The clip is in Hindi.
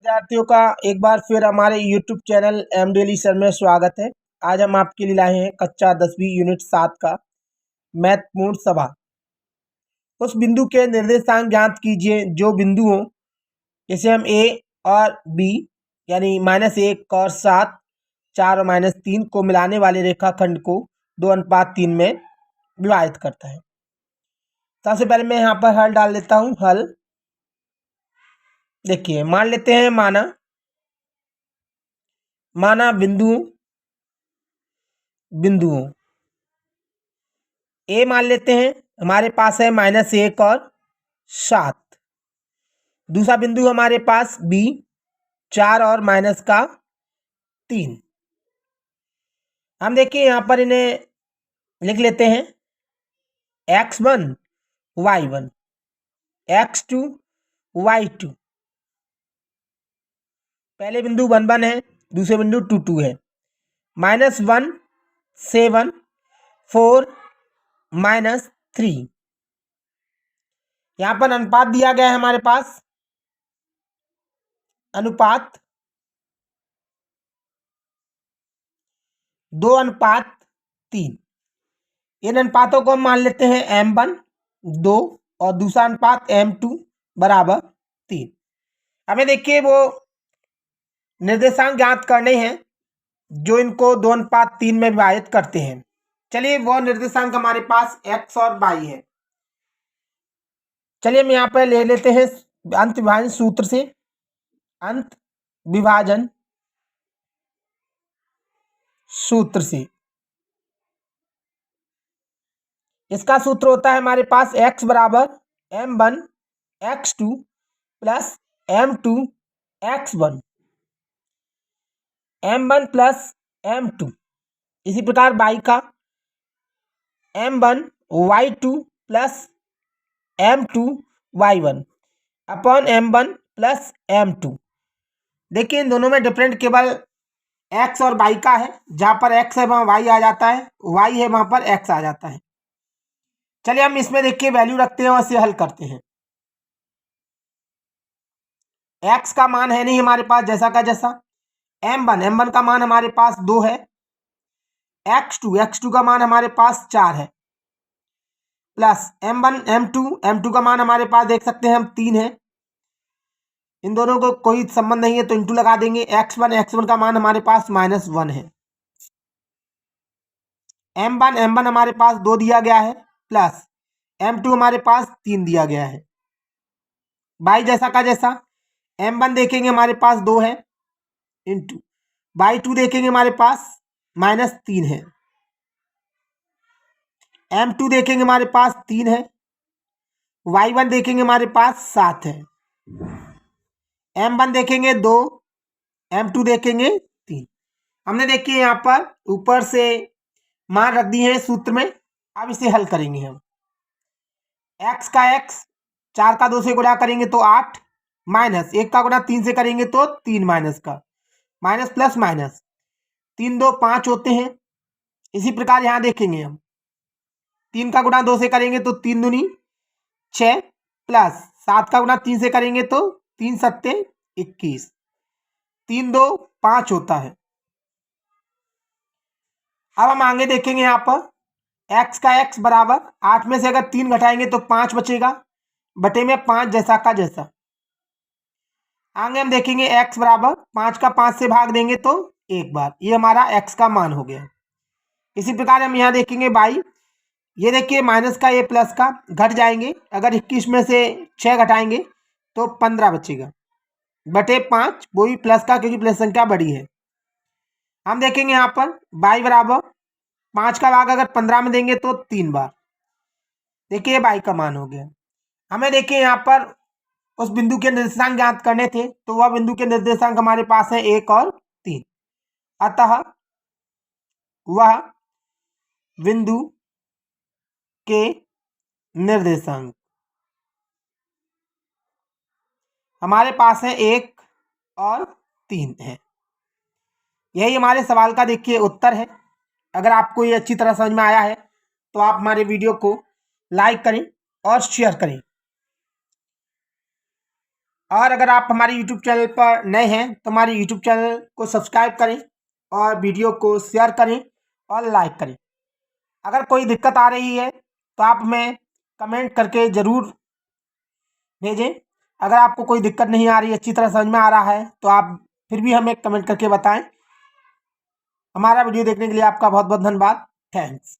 विद्यार्थियों का एक बार फिर हमारे YouTube channel M daily sir में स्वागत है। आज हम आपके लिए लाए हैं कक्षा 10वीं यूनिट 7 का मैथ पूर्ण सभा। उस बिंदु के निर्देशांक ज्ञात कीजिए जो बिंदुओं जैसे हम ए और बी यानी -1 cos 7 4 और -3 को मिलाने वाले रेखाखंड को 2:3 में विभाजित करता है। सबसे पहले मैं यहाँ पर हल डाल देता हूँ। हल देखिए, मान लेते हैं माना बिंदुओं ए मान लेते हैं, हमारे पास है -1 और 7। दूसरा बिंदु हमारे पास बी 4 और -3। हम देखिए यहाँ पर इन्हें लिख लेते हैं x1 y1 x2 y2। पहले बिंदु 1 1 है, दूसरे बिंदु 2 2 है। -1 7 4 -3। यहाँ पर अनुपात दिया गया है हमारे पास, अनुपात 2:3। इन अनुपातों को हम मान लेते हैं m1 2 और दूसरा अनुपात m2 बराबर 3। हमें देखिए वो निर्देशांक ज्ञात करने हैं जो इनको 2:3 में विभाजित करते हैं। चलिए, वो निर्देशांक हमारे पास x और y है। चलिए हम यहाँ पर ले लेते हैं अंत विभाजन सूत्र से। अंत विभाजन सूत्र से इसका सूत्र होता है हमारे पास x बराबर m1 x2 plus m2 x1 m1 plus m2। इसी प्रकार y का m1 y2 plus m2 y1 upon m1 plus m2। देखिए, इन दोनों में डिफरेंट केवल x और y का है। जहाँ पर x है वहाँ y आ जाता है, y है वहाँ पर x आ जाता है। चलिए हम इसमें देखिए वैल्यू रखते हैं और इसे हल करते हैं। x का मान है नहीं हमारे पास, जैसा का जैसा। m1 का मान हमारे पास 2 है। x2 का मान हमारे पास 4 है, प्लस m1 m2 का मान हमारे पास देख सकते हैं हम 3 है। इन दोनों को कोई संबंध नहीं है तो इंटू लगा देंगे। x1 का मान हमारे पास -1 है। m1 हमारे पास 2 दिया गया है, प्लस m2 हमारे पास 3 दिया गया है। y जैसा का जैसा। m1 देखेंगे हमारे पास 2 है, इंटू y2 देखेंगे हमारे पास -3 है। m2 देखेंगे हमारे पास 3 है। y1 देखेंगे हमारे पास 7 है। m1 देखेंगे 2, m2 देखेंगे 3। हमने देखिए यहाँ पर ऊपर से मान रख दिए हैं सूत्र में। अब इसे हल करेंगे हम। x का x 4 का 2 से गुणा करेंगे तो 8, माइनस 1 का गुणा 3 से करेंगे तो 3 माइनस का, माइनस प्लस माइनस 3 2 5 होते हैं। इसी प्रकार यहाँ देखेंगे हम 3 का गुणा 2 से करेंगे तो 3 दूनी 6, प्लस 7 का गुणा 3 से करेंगे तो 3 सत्ते 21, 3 2 5 होता है। अब हम आगे देखेंगे यहाँ पर x का x बराबर 8 में से अगर 3 घटाएंगे तो 5 बचेगा, बटे में 5 जैसा का जैसा। आगे हम देखेंगे x बराबर 5 का 5 से भाग देंगे तो 1 बार। ये हमारा x का मान हो गया। इसी प्रकार हम यहाँ देखेंगे y। ये देखिए माइनस का ये प्लस का घट जाएंगे। अगर 21 में से 6 घटाएंगे तो 15 बचेगा, बटे 5 वही प्लस का, क्योंकि प्लस संख्या बड़ी है। हम देखेंगे यहाँ पर y बराबर 5 का भाग अगर 15 में देंगे तो 3 बार। देखिए y का मान हो गया। हमें देखिए यहाँ पर उस बिंदु के निर्देशांक ज्ञात करने थे, तो वह बिंदु के निर्देशांक हमारे पास है 1 और 3। अतः वह बिंदु के निर्देशांक हमारे पास है 1 और 3 है। यही हमारे सवाल का देखिए उत्तर है। अगर आपको ये अच्छी तरह समझ में आया है तो आप हमारे वीडियो को लाइक करें और शेयर करें। और अगर आप हमारे यूट्यूब चैनल पर नए हैं तो हमारे यूट्यूब चैनल को सब्सक्राइब करें और वीडियो को शेयर करें और लाइक करें। अगर कोई दिक्कत आ रही है तो आप हमें कमेंट करके ज़रूर भेजें। अगर आपको कोई दिक्कत नहीं आ रही, अच्छी तरह समझ में आ रहा है, तो आप फिर भी हमें कमेंट करके बताएं। हमारा वीडियो देखने के लिए आपका बहुत बहुत धन्यवाद। थैंक्स।